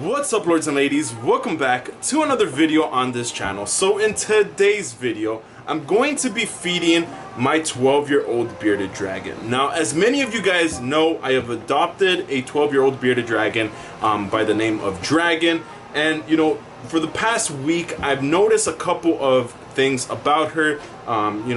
What's up, lords and ladies? Welcome back to another video on this channel. So in today's video, I'm going to be feeding my 12-year-old bearded dragon. Now, as many of you guys know, I have adopted a 12-year-old bearded dragon by the name of Dragon. And you know, for the past week, I've noticed a couple of things about her.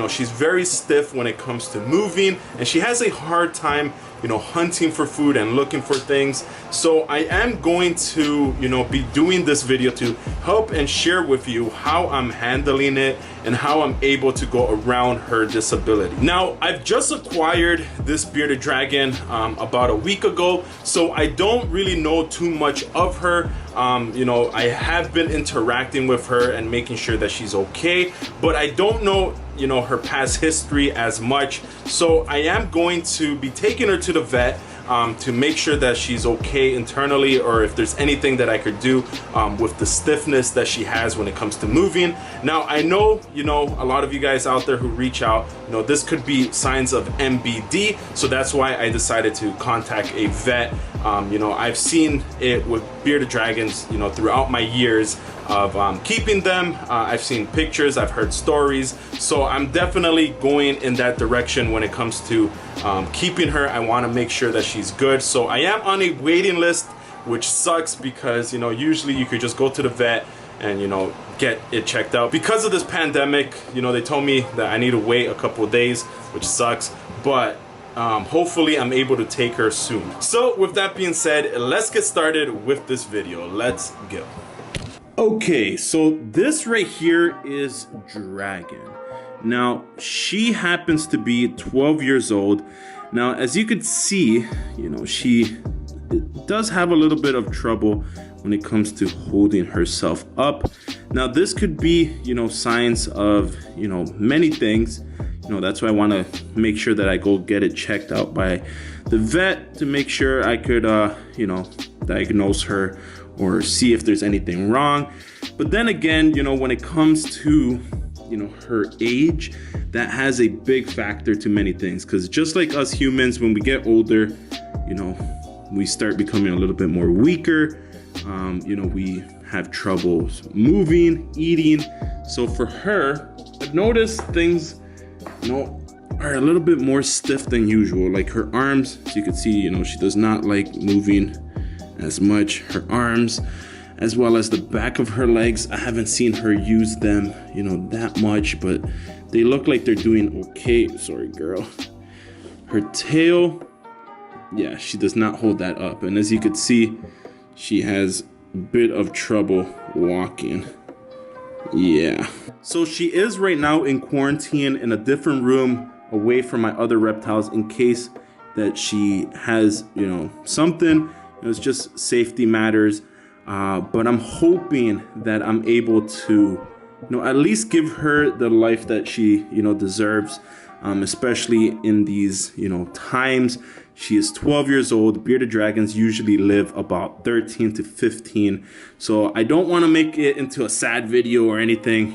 She's very stiff when it comes to moving, and she has a hard time hunting for food and looking for things. So I am going to be doing this video to help and share with you how I'm handling it and how I'm able to go around her disability. Now, I've just acquired this bearded dragon about a week ago, so I don't really know too much of her. I have been interacting with her and making sure that she's okay, but I don't know her past history as much. So I am going to be taking her to the vet to make sure that she's okay internally, or if there's anything that I could do with the stiffness that she has when it comes to moving. Now, I know a lot of you guys out there who reach out, this could be signs of MBD, so that's why I decided to contact a vet. I've seen it with bearded dragons throughout my years of keeping them. I've seen pictures, I've heard stories, so I'm definitely going in that direction when it comes to keeping her. I want to make sure that she's good. So I am on a waiting list, which sucks because usually you could just go to the vet and get it checked out. Because of this pandemic, they told me that I need to wait a couple of days, which sucks, but hopefully I'm able to take her soon. So with that being said, let's get started with this video. Let's go. Okay, so this right here is Dragon. Now, she happens to be 12 years old. Now, as you could see, she does have a little bit of trouble when it comes to holding herself up. Now, this could be, signs of, many things. That's why I want to make sure that I go get it checked out by the vet to make sure I could, diagnose her or see if there's anything wrong. But then again, when it comes to her age, that has a big factor to many things, because just like us humans, when we get older, we start becoming a little bit more weaker. We have trouble moving, eating. So for her, I've noticed things are a little bit more stiff than usual. Like her arms, as you can see, she does not like moving as much. Her arms, as well as the back of her legs, I haven't seen her use them that much, but they look like they're doing okay. Sorry, girl. Her tail, yeah, she does not hold that up, and as you can see, she has a bit of trouble walking. Yeah, so she is right now in quarantine in a different room away from my other reptiles in case that she has something. It's just safety matters, but I'm hoping that I'm able to at least give her the life that she deserves, especially in these times. She is 12 years old. Bearded dragons usually live about 13 to 15, so I don't want to make it into a sad video or anything.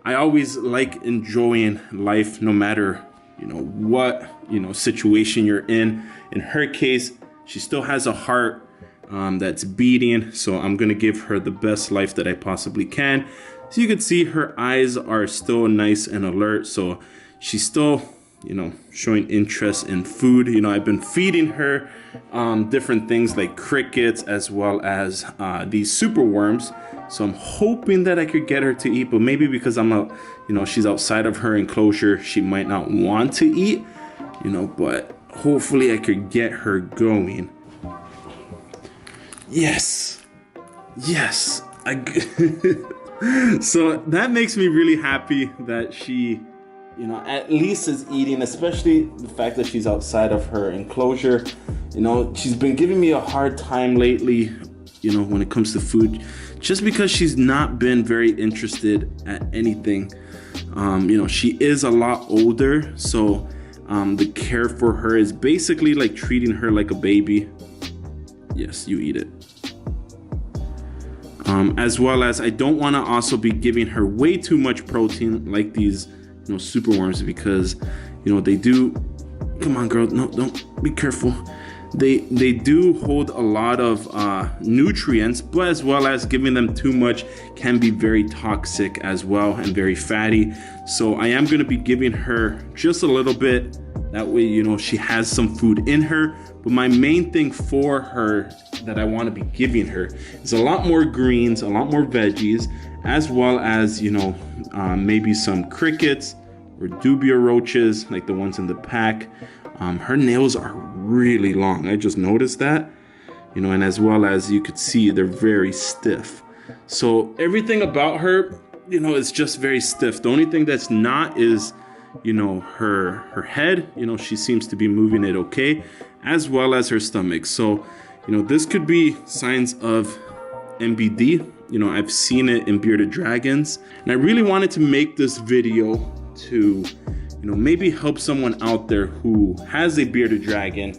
I always like enjoying life no matter what situation you're in. In her case, she still has a heart that's beating, so I'm gonna give her the best life that I possibly can. So you can see her eyes are still nice and alert, so she's still showing interest in food. I've been feeding her different things like crickets, as well as these super worms. So I'm hoping that I could get her to eat, but maybe because I'm out, she's outside of her enclosure, she might not want to eat, but hopefully I could get her going. Yes, so that makes me really happy that she at least is eating, especially the fact that she's outside of her enclosure. She's been giving me a hard time lately when it comes to food, just because she's not been very interested at anything. She is a lot older, so the care for her is basically like treating her like a baby. Yes, you eat it. As well as I don't want to also be giving her way too much protein like these super worms, because they do, come on girl, no, don't, be careful, they do hold a lot of nutrients, but as well as giving them too much can be very toxic as well and very fatty. So I am going to be giving her just a little bit. That way, you know, she has some food in her. But my main thing for her that I want to be giving her is a lot more greens, a lot more veggies, as well as, you know, maybe some crickets or dubia roaches like the ones in the pack. Her nails are really long. I just noticed that, you know, and as well as you could see, they're very stiff. So everything about her, you know, is just very stiff. The only thing that's not is, you know, her head. You know, she seems to be moving it okay, as well as her stomach. So, you know, this could be signs of MBD. You know, I've seen it in bearded dragons, and I really wanted to make this video to, you know, maybe help someone out there who has a bearded dragon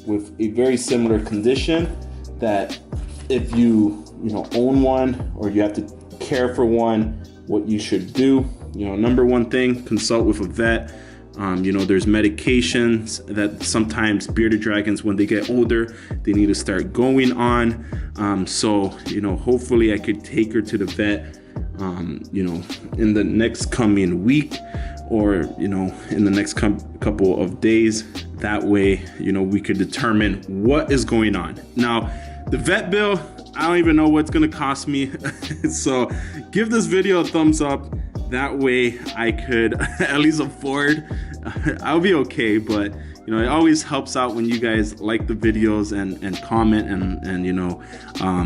with a very similar condition, that if you know, own one or you have to care for one, what you should do. You know, number one thing, consult with a vet. You know, there's medications that sometimes bearded dragons, when they get older, they need to start going on. So, you know, hopefully I could take her to the vet, you know, in the next coming week, or, you know, in the next couple of days. That way, you know, we could determine what is going on. Now, the vet bill, I don't even know what's gonna cost me. So give this video a thumbs up. That way I could at least afford. I'll be okay, but you know, it always helps out when you guys like the videos and comment and you know,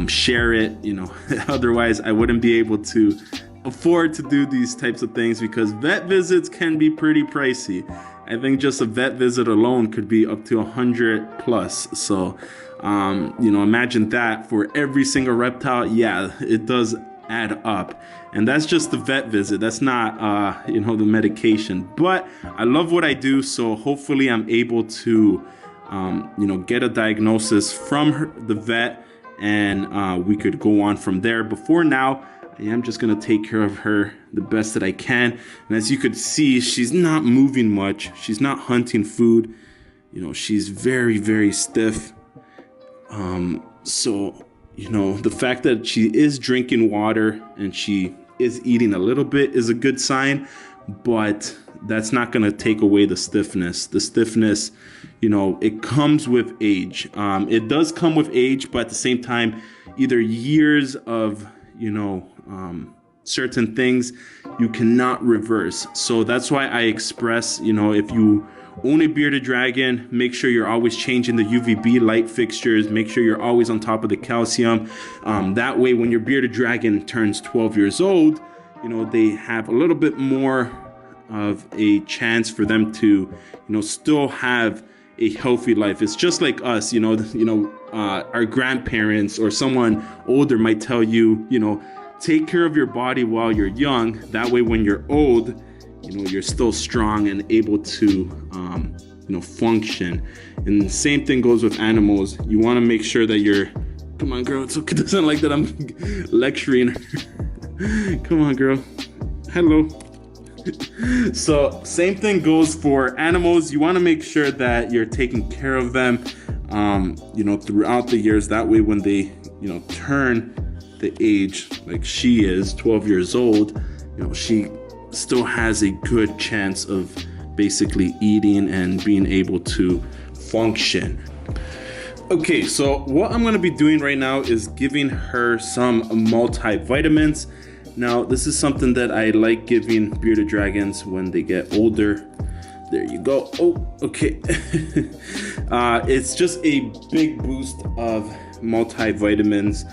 share it, you know. Otherwise I wouldn't be able to afford to do these types of things, because vet visits can be pretty pricey. I think just a vet visit alone could be up to 100 plus. So you know, imagine that for every single reptile. Yeah, it does add up, and that's just the vet visit. That's not you know, the medication. But I love what I do, so hopefully I'm able to you know, get a diagnosis from the vet, and we could go on from there. But for now, I am just gonna take care of her the best that I can. And as you could see, she's not moving much. She's not hunting food. You know, she's very, very stiff. So, you know, the fact that she is drinking water and she is eating a little bit is a good sign, but that's not gonna take away the stiffness. The stiffness, you know, it comes with age. It does come with age, but at the same time, either years of, you know, certain things you cannot reverse. So that's why I express, you know, if you own a bearded dragon, make sure you're always changing the UVB light fixtures. Make sure you're always on top of the calcium. That way, when your bearded dragon turns 12 years old, you know, they have a little bit more of a chance for them to, you know, still have a healthy life. It's just like us, you know, our grandparents or someone older might tell you, you know, take care of your body while you're young. That way, when you're old, you know, you're still strong and able to, you know, function. And the same thing goes with animals. You want to make sure that you're, come on, girl. It's okay. It doesn't like that I'm lecturing her. Come on, girl. Hello. So same thing goes for animals. You want to make sure that you're taking care of them, you know, throughout the years. That way, when they, you know, turn the age like she is, 12 years old, you know, she still has a good chance of basically eating and being able to function. Okay, so what I'm going to be doing right now is giving her some multivitamins. Now, this is something that I like giving bearded dragons when they get older. There you go. Oh, okay. It's just a big boost of multivitamins,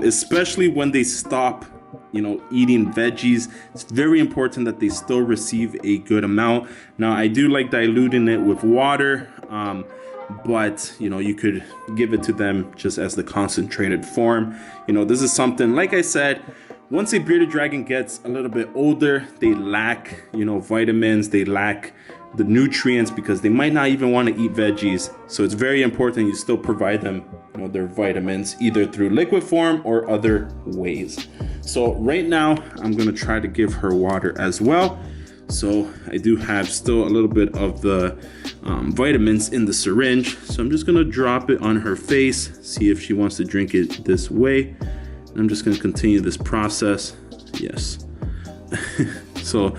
especially when they stop, you know, eating veggies. It's very important that they still receive a good amount. Now, I do like diluting it with water, but you know, you could give it to them just as the concentrated form. You know, this is something, like I said, once a bearded dragon gets a little bit older, they lack, you know, vitamins, they lack the nutrients because they might not even want to eat veggies. So it's very important you still provide them, you know, their vitamins either through liquid form or other ways. So right now I'm going to try to give her water as well. So I do have still a little bit of the vitamins in the syringe. So I'm just gonna drop it on her face, see if she wants to drink it this way. I'm just gonna continue this process. Yes. So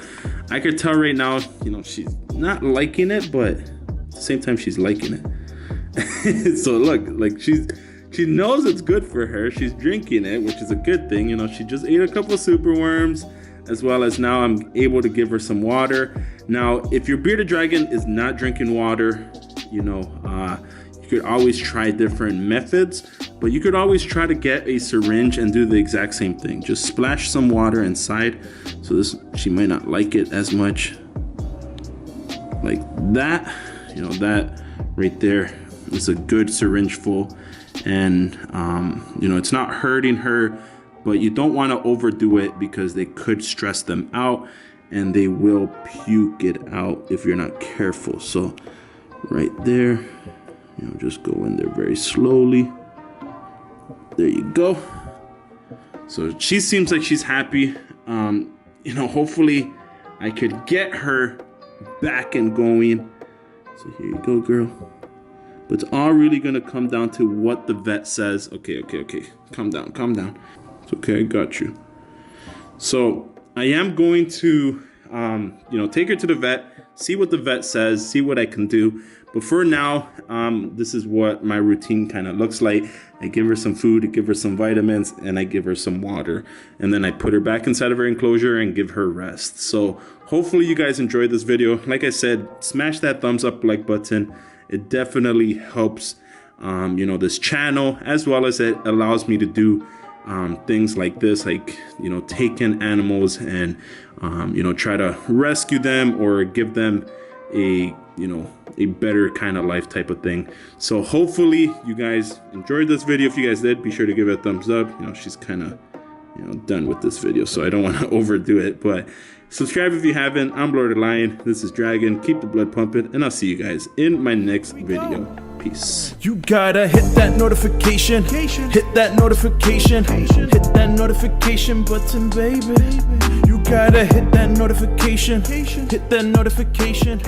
I could tell right now, you know, she's not liking it, but at the same time she's liking it. So look, like she knows it's good for her. She's drinking it, which is a good thing. You know, she just ate a couple of super worms, as well as now I'm able to give her some water. Now, if your bearded dragon is not drinking water, you know, you could always try different methods, but you could always try to get a syringe and do the exact same thing. Just splash some water inside. So this, she might not like it as much. Like that, you know, that right there is a good syringe full. And, you know, it's not hurting her, but you don't want to overdo it because they could stress them out and they will puke it out if you're not careful. So right there, you know, just go in there very slowly. There you go. So she seems like she's happy. You know, hopefully I could get her back and going. So here you go, girl. But it's all really gonna come down to what the vet says. Okay. Calm down. It's okay, I got you. So I am going to, you know, take her to the vet, see what the vet says, see what I can do. But for now, this is what my routine kind of looks like. I give her some food, I give her some vitamins, and I give her some water. And then I put her back inside of her enclosure and give her rest. So hopefully you guys enjoyed this video. Like I said, smash that thumbs up like button. It definitely helps, you know, this channel, as well as it allows me to do things like this, like, you know, take in animals and, you know, try to rescue them or give them a, you know, a better kind of life type of thing. So hopefully you guys enjoyed this video. If you guys did, be sure to give it a thumbs up. You know, she's kind of, you know, done with this video, so I don't want to overdo it, but subscribe if you haven't. I'm Lord of Lion. This is Dragon. Keep the blood pumping, and I'll see you guys in my next video. Peace. You gotta hit that notification, hit that notification, hit that notification button, baby. You gotta hit that notification, hit that notification.